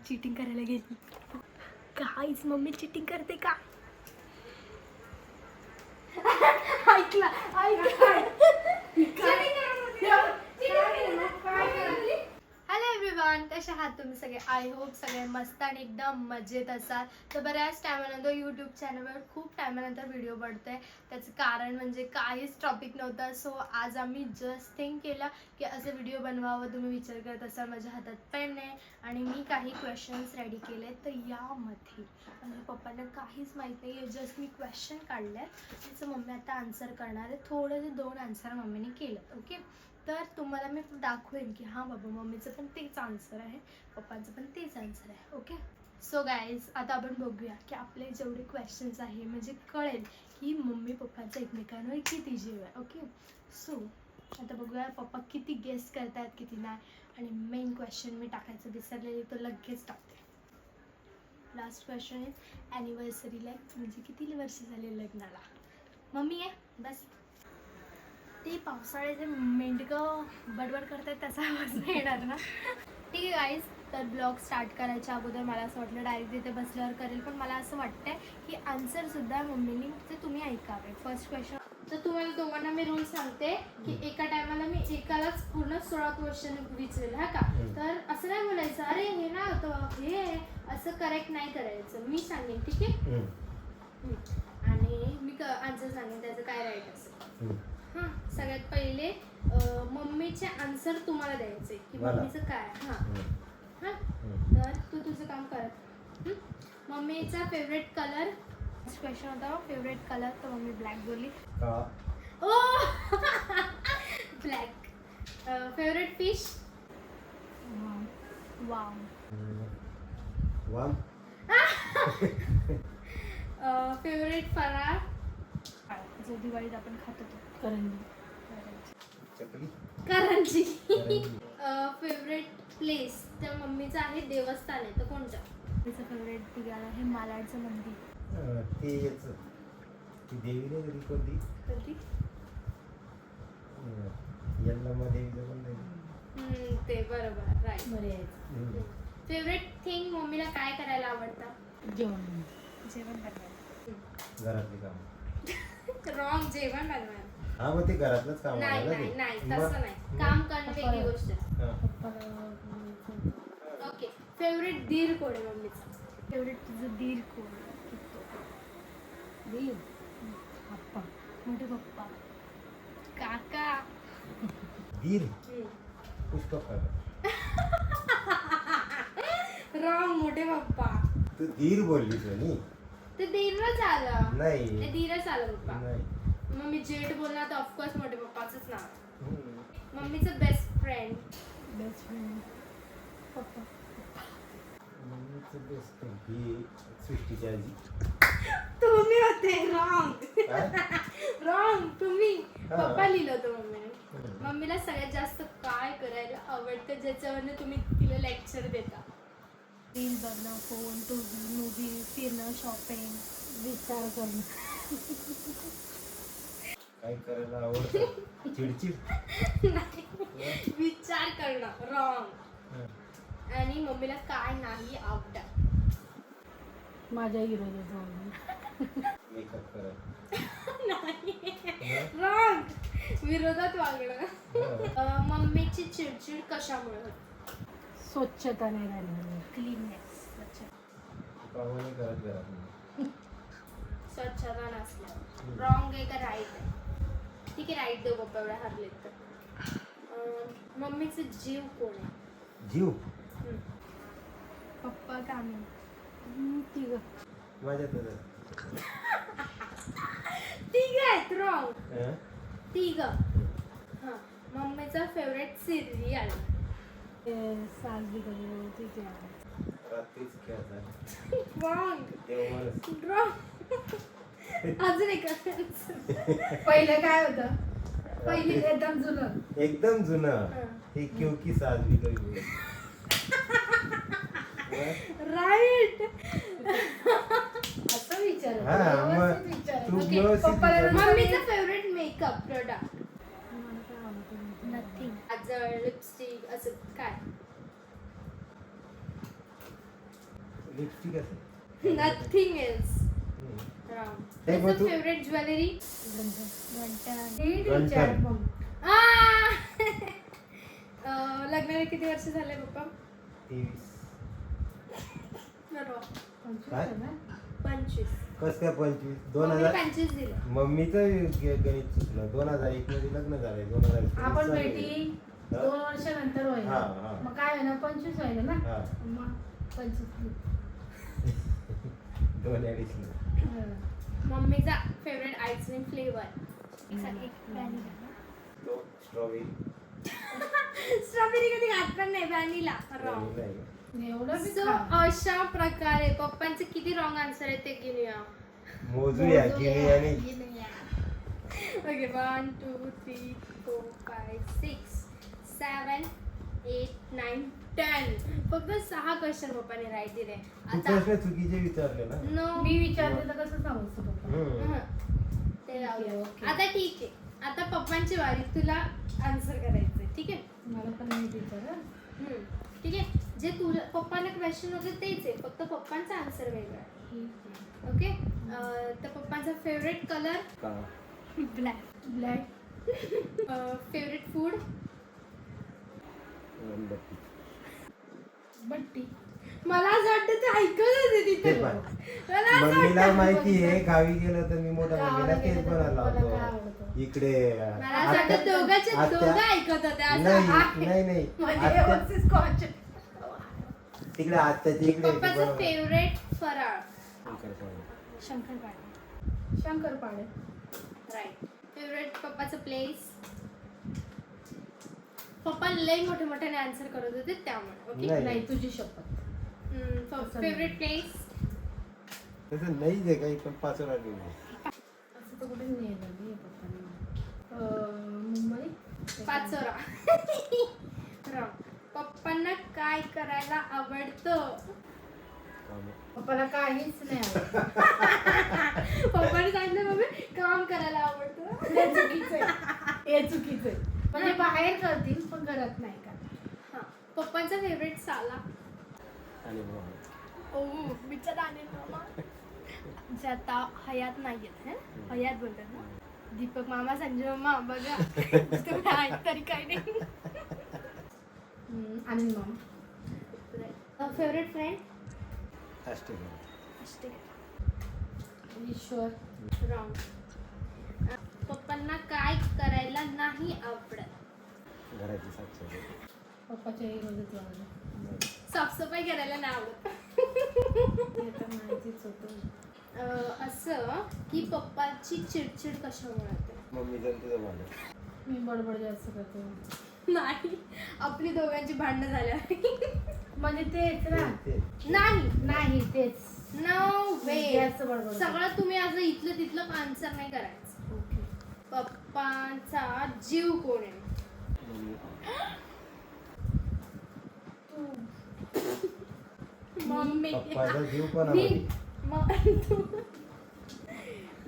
Cheating करायला गेली. काहीच मम्मी चीटिंग करते का? ऐकला हॅलो एव्हरीवन, कसे आहात तुम्ही सगळे? आय होप सगळे मस्त आणि एकदम मजेत असाल. तर बऱ्याच टायमानंतर यूट्यूब चॅनलवर खूप टायमानंतर व्हिडिओ पडतोय. त्याचं कारण म्हणजे काहीच टॉपिक नव्हता. सो आज आम्ही जस्ट थिंक केलं की असं व्हिडिओ बनवावं. तुम्ही विचार करत असाल माझ्या हातात पेन आहे आणि मी काही क्वेश्चन्स रेडी केले. तर यामध्ये माझ्या पप्पांना काहीच माहीत नाही आहे. जस्ट मी क्वेश्चन काढले आहेत, त्याचं मम्मी आता आन्सर करणार आहे. थोडेसे 2 आन्सर मम्मीने केलं. ओके, तर तुम्हाला मी दाखवेन की हां बाबा मम्मीचं पण तेच आन्सर आहे, पप्पांचं पण तेच आन्सर आहे. ओके, सो गाईज आता आपण बघूया की आपले जेवढे क्वेश्चन्स आहे म्हणजे कळेल की मम्मी पप्पाचं एकमेकांवर किती जीव आहे. ओके, सो आता बघूया पप्पा किती गेस करतायत किती नाही. आणि मेन क्वेश्चन मी टाकायचं विसरलेली, तो लगेच टाकते. लास्ट क्वेश्चन इज ॲनिव्हर्सरीला म्हणजे किती वर्ष झाले लग्नाला? मम्मी आहे बस. ते पावसाळ्याचे मेंढकं बडबड करतात त्याचा आवाज नाही येणार ना? ठीक आहे गाईज, तर ब्लॉग स्टार्ट करायच्या अगोदर मला असं वाटलं डायरेक्ट तिथे बसल्यावर करेल, पण मला असं वाटतंय की आन्सरसुद्धा मम्मीने ते तुम्ही ऐकावे. फर्स्ट क्वेश्चन, तर तुम्हाला दोघांना मी रूल सांगते की एका टायमाला मी एकालाच पूर्ण 16 क्वेश्चन विचारेल. हा का? तर असं नाही बोलायचं अरे हे ना होतं हे असं करेक्ट नाही करायचं. मी सांगेन, ठीक आहे? आणि मी आन्सर सांगेन त्याचं काय राईट असेल. हां, सगळ्यात पहिले मम्मीचे आन्सर तुम्हाला द्यायचे की मम्मीचं काय. हां हां, तर तू तुझं काम कर. मम्मीचा फेवरेट कलर. क्वेश्चन होता फेवरेट कलर, तर मम्मी ब्लॅक बोलली. Oh black. Favourite fish. Wow. Favourite फराळ जो दिवाळीत आपण खातो तो. करंजी. फेवरेट प्लेस त्या मम्मीचं आहे देवस्थान आहे, तर कोणतं? तिचं फेवरेट ठिकाण आहे मालाडचं मंदिर. ती देवी नाही तरी कोणती कधी यल्लम्मा देवीचं पण नाही. ते बरोबर राईट. फेवरेट थिंग मम्मीला काय करायला आवडतं? जेवण बनवायला. घरातली काम. रॉंग. जेवण बनवायला. हा, मग ते घरातलंच काम नाही नाही नाही, तसं नाही. काम करणं वेगळी गोष्ट आहे. ओके, फेवरेट दीर कोण आहे मम्मीचा? फेवरेट तुझं दीर कोण? दीर पप्पा. मोठे पप्पा. काका. दीर पुष्पक. रॉंग. मोठे पप्पा. तू दीर बोललीस ना? ते दीरच आलं. नाही, ते दीरच आलं पप्पा. नाही. मग मी जेठ बोलणार तर ऑफकोर्स मोठे पप्पाचंच नाव. मम्मीचं बेस्ट फ्रेंड. बेस्ट फ्रेंड पप्पा. मम्मीचं बेस्ट फ्रेंड ही सृष्टीची आजी. तुम्ही होते. रॉंग. रॉंग. तुम्ही. पप्पा लिहिलं होतं मम्मीने. मम्मीला सगळ्यात जास्त काय करायला आवडतं ज्याच्यावरनं तुम्ही तिला लेक्चर देता? रील बघणं, फोन, टीव्ही, मूवी, फिरणं, शॉपिंग, विचार करणं. काय करायला आवडतं? चिडचिड. नाही, विचार करणं. रॉंग. आणि मम्मीला काय नाही आवडत? माझ्या विरोधात. मेकअप करत. रॉंग. विरोधात वागणं. मम्मीची चिडचिड कशामुळे होते? स्वच्छता नाही राहिली. क्लीननेस. पाहुणे करत घरात. स्वच्छता नसल्या. रॉंग आहे का राईट आहे? ठीक आहे, राईट देऊ पप्पा एवढ्या हरलेत तर. मम्मीचं जीव कोण आहे? जीव पप्पा का मी? तिघ. माझ्या तिघ आहेत. रॉंग. तिघ. हां, मम्मीचा फेवरेट सिरियल. सासरी करू तिथे. रात्रीच खेळतात. रॉंग. रॉंग. अजून एक. पहिलं काय होतं? पहिली एकदम जुनं. एकदम जुनं. हे क्योंकि साजरी करू. राईट. असं विचार. मम्मीचा फेवरेट मेकअप प्रोडक्ट. नथिंग. काजळ, लिपस्टिक असं काय? लिपस्टिक असेल. Nothing else. हम्म. रॉंग. हे बघ तू. Favourite jewellery? गंठन. लग्नाला किती वर्ष झाले पप्पा? 23. Wrong. काय? 25. कस काय 25? मम्मी 2000. 25 दिले. मम्मीचं गणित चुकलं. 2001 मध्ये लग्न झालंय. 2023 आपण चालू आहे. भेटी हा? 2 वर्षानंतर होईल. हा, हा. मग काय होईल 25 होईल ना. हा. मग 25. 2 मम्मीचा फेवरेट आईस्क्रीम फ्लेवर? तो स्ट्रॉबेरी. स्ट्रॉबेरी कधी घात पण नाही. व्हॅनिला. रॉंग. एवढं बी सो खा. अशा प्रकारे पप्पांचे किती रॉंग आन्सर आहे ते घेऊया. मोजूया गिनी. ओके 1 2 3 4 5 6 7 8 9 10. फक्त 6 क्वेश्चन पप्पाने राईट दिले. तू आता प्रश्न चुकीचे विचारले ना. नो मी विचारते तर कसं सांगू पप्पा. हम्म. ते राहू दे. ओके. आता ठीक आहे. आता पप्पांची वारी. तुला आन्सर करायचंय. ठीक आहे. मला पण नाही विचार. ठीक आहे. जे तुला पप्पांना क्वेश्चन होते तेच आहे. फक्त पप्पांचा आन्सर वेगळा आहे. ओके. तर पप्पांचा फेवरेट कलर? का? ब्लॅक. ब्लॅक. Favourite food? मेणबत्ती. बट्टी. मला असं वाटतं ते ऐकत होते ते तिथे. पण. मला असं मम्मीला वाटतं- माहिती आहे गावी गेलं तर मी मोठ्या गावाला मम्मीला तेच गेलं तर बनायला पप्पाला काय लावतो. आवडतं? इकडे मला असं वाटतं दोघं ऐकत होते असं नाही आहे. नाही नाही म्हणजे आत्या- व्यवस्थित स्कॉच. तिकडे आत्याच्या इकडे पप्पाचं फेवरेट फराळ? शंकरपाळे. शंकरपाळे. शंकरपाळे. राईट. फेवरेट पप्पाचं प्लेस? पप्पा लय मोठे मोठ्याने आन्सर करत होते त्यामुळे. ओके. नाही. नाही तुझी शपथ. Favourite place? तसं नाही जे काही पण 5 वर आली असं तर कुठे नेलं नाही पप्पांनी. मुंबई. पाचोरा. रॉंग. पप्पांना काय करायला आवडतं? पप्पाला काहीच नाही आवडत. पप्पाने सांगितलं मम्मी काम करायला आवडतं. हे चुकीचं आहे. हे चुकीचं आहे. म्हणजे बाहेर करतील पण घरात नाही का. हा. पप्पांचा फेवरेट साला? आणि ओ बिचारा अनिल मामा जे आता हयात नाहीयेत. हयात बोलतात ना. दीपक मामा, संजय मामा बघा. तुम्ही आहेत तरी काही नाही. अनिल मामा. Favourite friend? ईश्वर. रॉंग. पप्पांना काय करायला नाही आवडत? घराची साफसफाई. पप्पाच्या रोजच लागलं. साफसफाई करायला नाही आवडत. ते तर माहितीच होतं. असं की पप्पाची चिडचिड कशामुळे होते? मम्मी जण तुझं झालं. मी बडबड जास्त करते. नाही. आपली दोघांची भांडणं झाल्यावर. म्हणजे तेच ना. ते नाही. नाही तेच. नो वे. जास्त बडबड. सगळं तुम्ही असं इथलं तिथलं आन्सर नाही करायचं. ओके. पप्पांचा जीव कोण आहे? मम्मी. मम्मी. पप्पाचा जीव पण मी. आवडतो.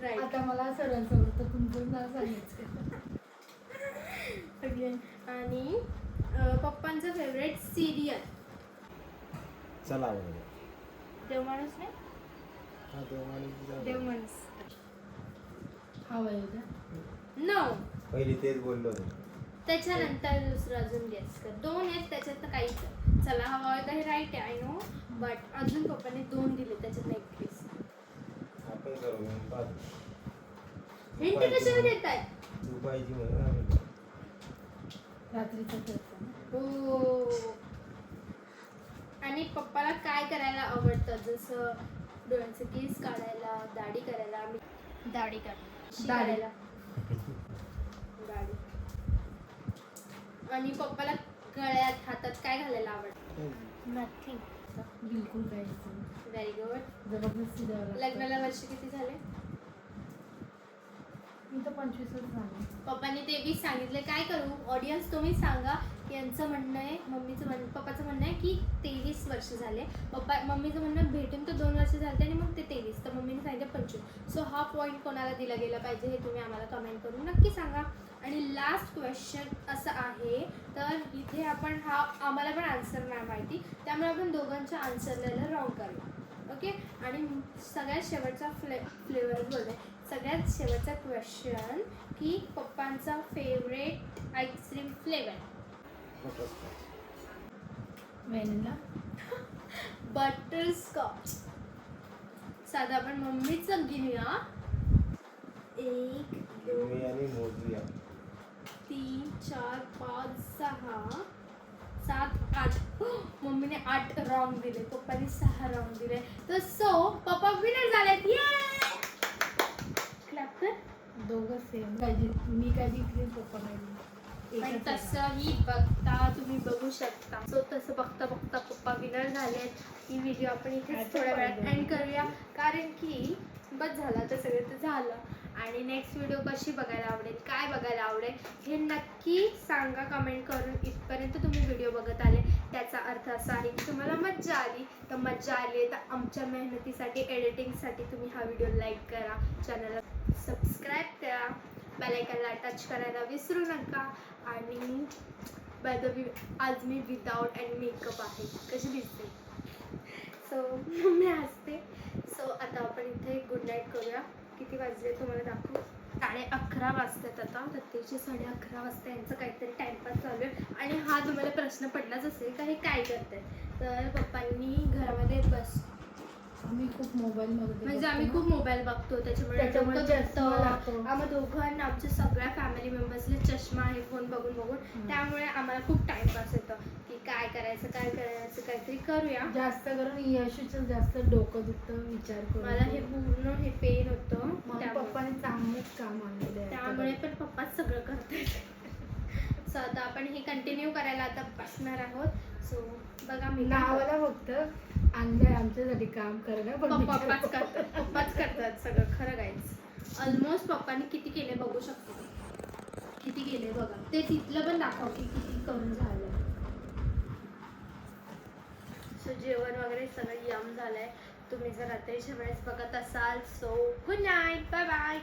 राईट. आता मला सरळ सरळ तर तुमचं नाव सांगायचं. आणि पप्पांचं फेवरेट सिरियल? चला बरं. देवमाणूस नाही. हा देवानी देवमाणूस. हवं आहे का. नो. पहिली तेच बोललो होतो. त्याच्यानंतर दुसरं अजून गेस कर. 2 आहेत त्याच्यात काहीच. चला हवा आहे का हे राईट आहे आय नो. बट अजून पप्पाने 2 दिले त्याच्यात एक गेस. आपण करू म्हणून पाहतो. हिंट कशाला देत आहे? तू पाहिजे म्हणून आम्ही रात्रीचं खेळतो. हो. आणि पप्पाला काय करायला आवडतं? जसं डोळ्यांचे केस काढायला, दाढी करायला. दाढी काढायला. दाढी. आणि पप्पाला गळ्यात हातात काय घालायला आवडतं? नथिंग. बिलकुल काहीच नाही. Very good. जबरदस्ती द्यावं लागतं. लग्नाला वर्ष किती झाले? मी तर 25च झाले. पप्पांनी ते बी सांगितलं. काय करू ऑडियन्स तुम्ही सांगा. यांचं म्हणणं आहे पप्पाचं म्हणणं आहे की 23 वर्ष झाले. मम्मीचं म्हणणं भेटून तर 2 वर्ष झाले आणि मग ते 23. तर मम्मीने सांगितलं 25. सो हा पॉईंट कोणाला दिला गेला पाहिजे हे तुम्ही आम्हाला कमेंट करून नक्की सांगा. आणि लास्ट क्वेश्चन असं आहे. तर इथे आपण आम्हाला पण आन्सर नाही माहिती त्यामुळे आपण दोघांच्या आन्सरला रॉंग करूया. ओके. आणि सगळ्यात शेवटचा फ्लेवर बोलते, सगळ्यात शेवटचा क्वेश्चन की पप्पांचा favourite ice cream flavour. Vanilla. Butterscotch. साधा आपण मम्मीचं घेऊया. 1 2 मी आणि मोजूया. 3 4 5 6 7 8. मम्मीने 8 रॉंग दिले, पप्पाने 6 रॉंग दिले. तर सो पप्पा विनर झालेत. क्लॅप कर. दोघं सेम पाहिजे. मी काय जिंकली पप्पा पण नाही. तसंही बघता तुम्ही बघू शकता. सो तसं बघता बघता पप्पा विनर झालेत. ही व्हिडिओ आपण इथेच थोड्या वेळात एंड करूया, कारण की बस झालं तर सगळं तर झालं. आणि नेक्स्ट व्हिडिओ कशी बघायला आवडेल, काय बघायला आवडेल हे नक्की सांगा कमेंट करून. इथपर्यंत तुम्ही व्हिडिओ बघत आले त्याचा अर्थ असा आहे की तुम्हाला मज्जा आली. तर मज्जा आली तर आमच्या मेहनतीसाठी, एडिटिंगसाठी तुम्ही हा व्हिडिओ लाईक करा, चॅनलला सबस्क्राईब करा, बेल आयकॉनला टच करायला विसरू नका. आणि बाय द वे आज मी विदाऊट एनी मेकअप आहे. कशी दिसते? सो मी हसते. सो आता आपण इथे गुड नाईट करूया. किती वाजले तुम्हाला दाखवू? 11:30 वाजतात आता. रात्रीचे 11:30 वाजता यांचं काहीतरी टाइमपास चालू आहे. आणि हा तुम्हाला प्रश्न पडलाच असेल का हे काय करताय. तर पप्पांनी घरामध्ये बस आम्ही खूप मोबाईल म्हणजे आम्ही खूप मोबाईल बघतो, त्याच्यामुळे डोकं दुखतं. आम्हा दोघांना, आमच्या सगळ्या फॅमिली मेंबर्सला चष्मा आहे फोन बघून बघून. त्यामुळे आम्हाला खूप टाइमपास येतो की काय करायचं काहीतरी करूया. जास्त करून यशूचं जास्त डोकं दुखतं विचार करून. मला हे पूर्ण हे पेन होतं, पप्पाने चांगलंच काम आणलेलं आहे. त्यामुळे पण पप्पाच सगळं करतात. सो आता आपण हे कंटिन्यू करायला आता बसणार आहोत. सो बघा मी नावाला फक्त आणलंय आमच्यासाठी काम करायला, पण पप्पाच करतात सगळं. खरं गाईज ऑलमोस्ट पप्पानी किती केले बघू शकतो. किती केले बघा. ते तिथलं पण दाखव की किती करून झालं. सो जेवण वगैरे सगळं यम झालंय. तुम्ही जर रात्रीच्या वेळेस बघत असाल so good night, bye bye.